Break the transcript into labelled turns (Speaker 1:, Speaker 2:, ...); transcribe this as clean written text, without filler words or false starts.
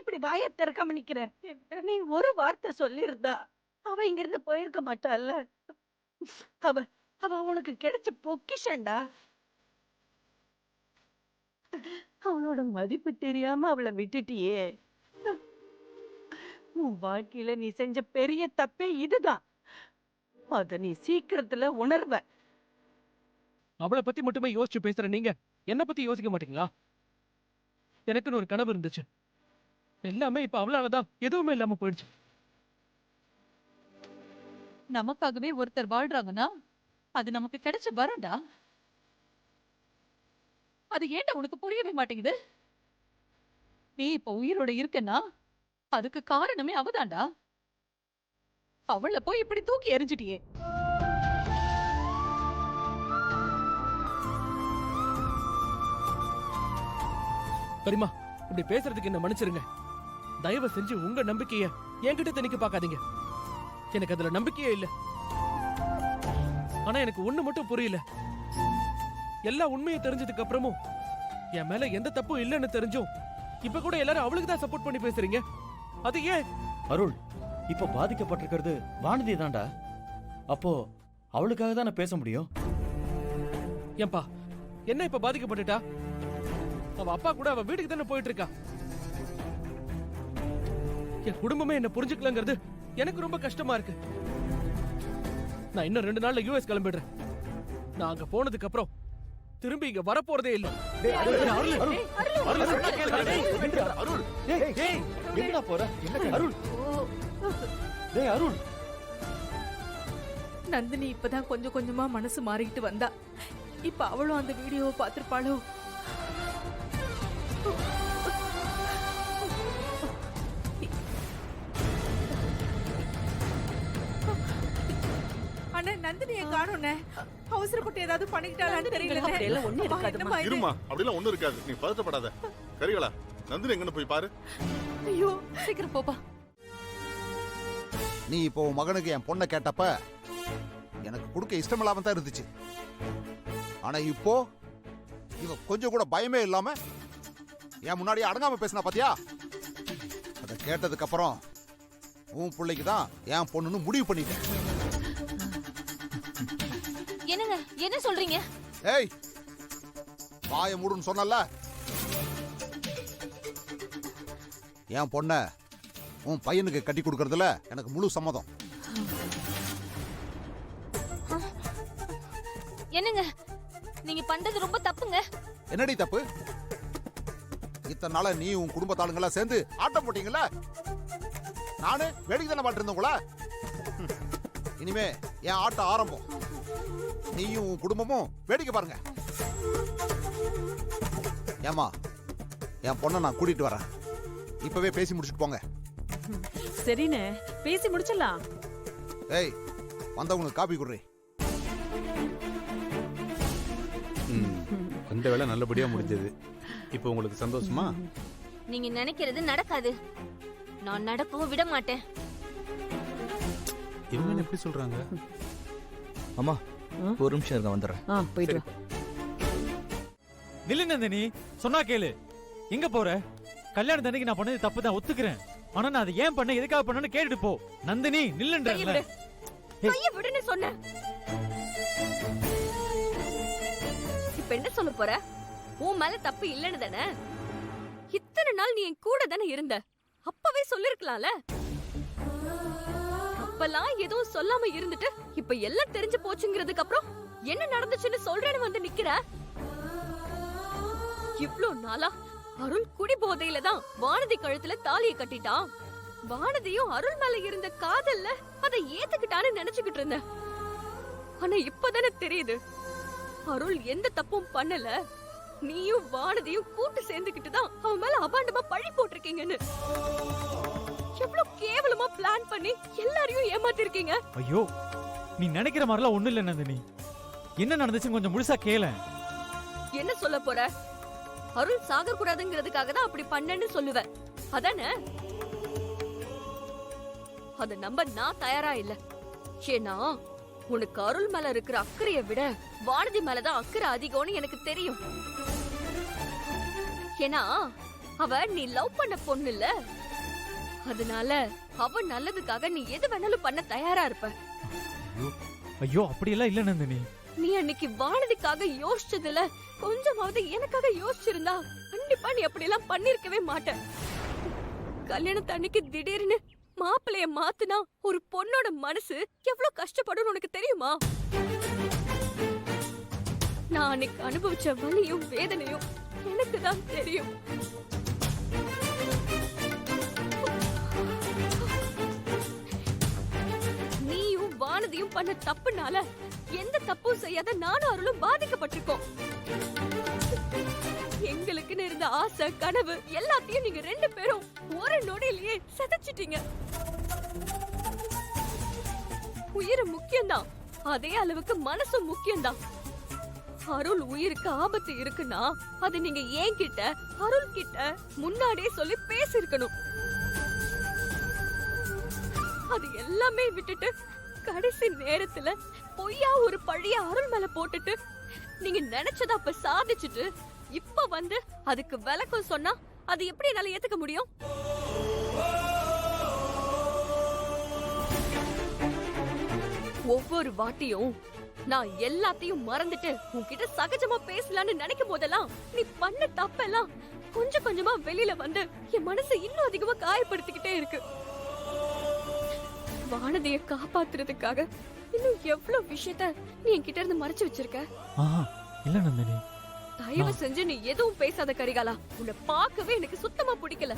Speaker 1: இப்படி வாயை திறக்காம நிக்கிற? நீ ஒரு வார்த்தை சொல்லியிருந்தா அவ இங்க இருந்து போயிருக்க மாட்டாள்ல. அவ அவ உனக்கு கிடைச்ச பொக்கிஷன்டா. அவளோட மதிப்பு தெரியாம அவளை விட்டுட்டியே. உன் வாழ்க்கையில நீ செஞ்ச பெரிய தப்பே இதுதான். அத நீ சீக்கிரத்துல உணர்வ.
Speaker 2: அவளை பத்தி மட்டுமே யோசிச்சு பேசுற நீங்க என்ன பத்தி யோசிக்க மாட்டீங்களா? எனக்குன்னு ஒரு கனவு இருந்துச்சு. எல்லாமே இப்ப அவளாலதான் எதுவுமே இல்லாம போயிடுச்சு.
Speaker 3: நமக்காகவே ஒருத்தர் வாழ்றாங்கன்னா அது நமக்கு கிடைச்ச வரண்டா. அது ஏன்டா உனக்கு புரியவே மாட்டேங்குது? நீ இப்ப உயிரோட இருக்கன்னா அதுக்கு காரணமே அவதான்டா. அவளை போய் இப்படி தூக்கி எறிஞ்சிட்டியே.
Speaker 2: சரிம்மா, இப்படி பேசுறதுக்கு என்ன மன்னிச்சிருங்க. தயவு செஞ்சு உங்க நம்பிக்கைய என்கிட்ட திணிக்க பார்க்காதீங்க. எனக்கு அதுல நம்பிக்கையே இல்ல. ஆனா எனக்கு ஒண்ணு மட்டும் புரியல. எல்லா உண்மையை தெரிஞ்சதுக்கு அப்புறமும் என் மேல எந்த தப்பும் இல்லைன்னு தெரிஞ்சும் இப்ப கூட எல்லாரும் அவளுக்கு தான் சப்போர்ட் பண்ணி பேசுறீங்க. அது ஏன்?
Speaker 4: அருள், இப்ப பாதிக்கப்பட்டிருக்கிறது வானதி தான்டா. அப்போ அவளுக்காக தானே பேச முடியும்.
Speaker 2: ஏன்பா என்ன இப்ப பாதிக்கப்பட்டுட்டா? அவ அப்பா கூட அவ வீட்டுக்கு தானே போயிட்டு இருக்கா. என் குடும்பமே என்ன புரிஞ்சுக்கலங்கிறது எனக்கு ரொம்ப கஷ்டமா இருக்கு. நான் இன்னும் 2 நாள்ல யுஎஸ் கிளம்பிடுறேன். நான் அங்க போனதுக்கு அப்புறம் திரும்பி இங்க வரப்போறதே இல்ல.
Speaker 5: நந்தினி இப்பதான் கொஞ்சம் கொஞ்சமா மனசு மாறிக்கிட்டு வந்தா. இப்ப அவளும் அந்த வீடியோவை பார்த்திருப்பாளோ? அண்ணா, நந்தினியை காணோண்ணே. அவசரப்பட்டு ஏதாவது பண்ணிக்கிட்டாளான்னு தெரியல.
Speaker 6: இருமா, அப்படிலாம் ஒண்ணும் இருக்காது. நீ பதட்டப்படாத. கரிகளா, நந்தினி எங்கன்னு போய் பாரு.
Speaker 5: ஐயோ, சீக்கிரம் போப்பா.
Speaker 7: நீ இப்போ உன் மகனுக்கு என் பொண்ணை கேட்டப்ப எனக்கு கொடுக்க இஷ்டமில்லாம தான் இருந்துச்சு. ஆனா இப்போ இவ கொஞ்சம் கூட பயமே இல்லாம என் முன்னாடி அடங்காம பேசினா பாத்தியா? அதை கேட்டதுக்கு அப்புறம் உன் பிள்ளைக்கு தான் என் பொண்ணுன்னு முடிவு பண்ணிட்டேன்.
Speaker 8: என்னங்க என்ன சொல்றீங்க?
Speaker 7: ஏய், வாய மூடுன்னு சொன்னல. என் பொண்ண உன் பையனுக்கு கட்டி கொடுக்கறதுல எனக்கு முழு சம்மதம்.
Speaker 8: என்னங்க நீங்க பண்றது ரொம்ப தப்புங்க.
Speaker 7: என்னடி தப்பு? இத்தனை நாள நீ உன் குடும்பத்தாளுங்களா சேர்ந்து ஆட்டம் போட்டீங்கல்ல. நானு வேடிக்கை தானே பாட்டு இருந்தோங்களா. இனிமே என் ஆட்டம் ஆரம்பம். நீயும் உன் குடும்பமும் வேடிக்கை பாருங்க. ஏமா, என் பொண்ணை நான் கூட்டிட்டு வரேன். இப்பவே பேசி முடிச்சுட்டு போங்க.
Speaker 5: சரிண்ணே, பேசி முடிச்சிடலாம்.
Speaker 7: ஏய், வந்தவங்களுக்கு காபி குடுறி.
Speaker 6: அந்த வேலை நல்லபடியா முடிஞ்சது. இப்போ உங்களுக்கு சந்தோஷமா?
Speaker 8: நீங்க நினைக்கிறது நடக்காது. நான் நடக்கவும் விட மாட்டேன்.
Speaker 6: இவங்க எப்படி சொல்றாங்க?
Speaker 4: அம்மா, ஒரு நிமிஷம் இருக்க, வந்துடுறேன்.
Speaker 5: போயிட்டு
Speaker 9: நில்லு நந்தினி, சொன்னா கேளு. எங்க போற? கல்யாணம் தண்ணிக்கு நான் பண்ணது தப்பு தான், ஒத்துக்கிறேன். ஆனா நான் அதை ஏன் பண்ண, எதுக்காக பண்ணு கேட்டுட்டு போ. நந்தினி நில்லுன்றல.
Speaker 8: கைய விடுன்னு சொன்ன. இப்ப என்ன சொல்ல போற? உன் மேல தப்பு இல்லன்னு தானே? இத்தனை நாள் நீ என் கூட தானே இருந்த. அப்பவே சொல்லிருக்கலாம்ல. அப்பெல்லாம் எதுவும் சொல்லாம இருந்துட்டு இப்ப எல்லாம் தெரிஞ்சு போச்சுங்கிறதுக்கு அப்புறம் என்ன நடந்துச்சுன்னு சொல்றேன்னு வந்து நிக்கிற. இவ்ளோ நாளா அருள் குடி போதையில தான் வானதி கழுத்துல தாலியை கட்டிட்டான். வானதியும் அருள் மேல இருந்த காதல்ல அதை ஏத்துக்கிட்டான்னு நினைச்சுக்கிட்டு இருந்தேன். ஆனா இப்பதானே தெரியுது அருள் எந்த தப்பும் பண்ணல. நீயும் வானதியும் கூட்டு சேர்ந்துக்கிட்டு தான் அவன் மேல அபாண்டமா பழி போட்டிருக்கீங்கன்னு. எவ்வளவு கேவலமா பிளான் பண்ணி எல்லாரையும் ஏமாத்திருக்கீங்க.
Speaker 9: ஐயோ, நீ நினைக்கிற மாதிரிலாம் ஒண்ணு இல்ல நந்தினி. என்ன நடந்துச்சு கொஞ்சம் முழுசா கேள.
Speaker 8: என்ன சொல்ல போற? அருள் சாக கூடாதுங்கிறதுக்காக தான் அப்படி பண்ணேன்னு சொல்லுவேன், அதானே? அத நம்ப நான் தயாரா இல்ல. ஏன்னா உனக்கு அருள் மேல இருக்கிற அக்கறையை விட வானதி மேலதான் அக்கறை அதிகம்னு எனக்கு தெரியும். ஏன்னா அவ நீ லவ் பண்ண பொண்ணு இல்ல, அதனால அவ நல்லதுக்காக நீ எது வேணாலும் பண்ண தயாரா இருப்ப.
Speaker 9: ஐயோ அப்படியெல்லாம் இல்ல நந்தினி.
Speaker 8: நீ அன்னைக்கு வானதிக்காக யோசிச்சதுல கொஞ்சமாவது எனக்காக யோசிச்சிருந்தா கண்டிப்பா நீ அப்படியெல்லாம் பண்ணிருக்கவே மாட்ட. கல்யாணத்து அன்னைக்கு திடீர்னு மாப்பிளைய மாத்துனா ஒரு பொண்ணோட மனசு எவ்வளவு கஷ்டப்படும் உனக்கு தெரியுமா? நான் அன்னைக்கு அனுபவிச்ச வலியும் வேதனையும் எனக்கு தான் தெரியும். நீயும் வானதியும் பண்ண தப்புனால எந்த தப்பும் செய்யாத நானும் அருளும் பாதிக்கப்பட்டிருக்கோம். எங்களுக்குன்னு இருந்த ஆசை கனவு எல்லாத்தையும் நீங்க 2 பேரும் ஒரு நொடியிலேயே சதைச்சிட்டீங்க. உயிர் முக்கியம்தான், அதே அளவுக்கு மனசும் முக்கியம்தான். அருள் உயிருக்கு ஆபத்து இருக்குன்னா அது நீங்க என்கிட்ட அருள் கிட்ட முன்னாடியே சொல்லி பேசிருக்கணும். அது எல்லாமே விட்டுட்டு கடைசி நேரத்துல பொய்யா ஒரு பழிய அருள் மேல போட்டுட்டு நீங்க நினைச்சத அப்ப சாதிச்சுட்டு இப்ப வந்து அதுக்கு விளக்கம் சொன்னா அது எப்படி என்னால ஏத்துக்க முடியும்? ஒவ்வொரு வாட்டியும் நான் எல்லாத்தையும் மறந்துட்டு உன்கிட்ட சகஜமா பேசலான்னு நினைக்கும் போதெல்லாம் நீ பண்ண தப்பெல்லாம் கொஞ்சம் கொஞ்சமா வெளியில வந்து என் மனசை இன்னும் அதிகமா காயப்படுத்திக்கிட்டே இருக்கு. வானதியை காப்பாத்துறதுக்காக இன்னும் எவ்வளவு விஷயத்த நீ என்கிட்ட இருந்து மறைச்சு வச்சிருக்க.
Speaker 9: இல்ல நந்தினி.
Speaker 8: தயவு செஞ்சு நீ எதுவும் பேசாத கரிகாலா. உன்னை பார்க்கவே எனக்கு சுத்தமா பிடிக்கல.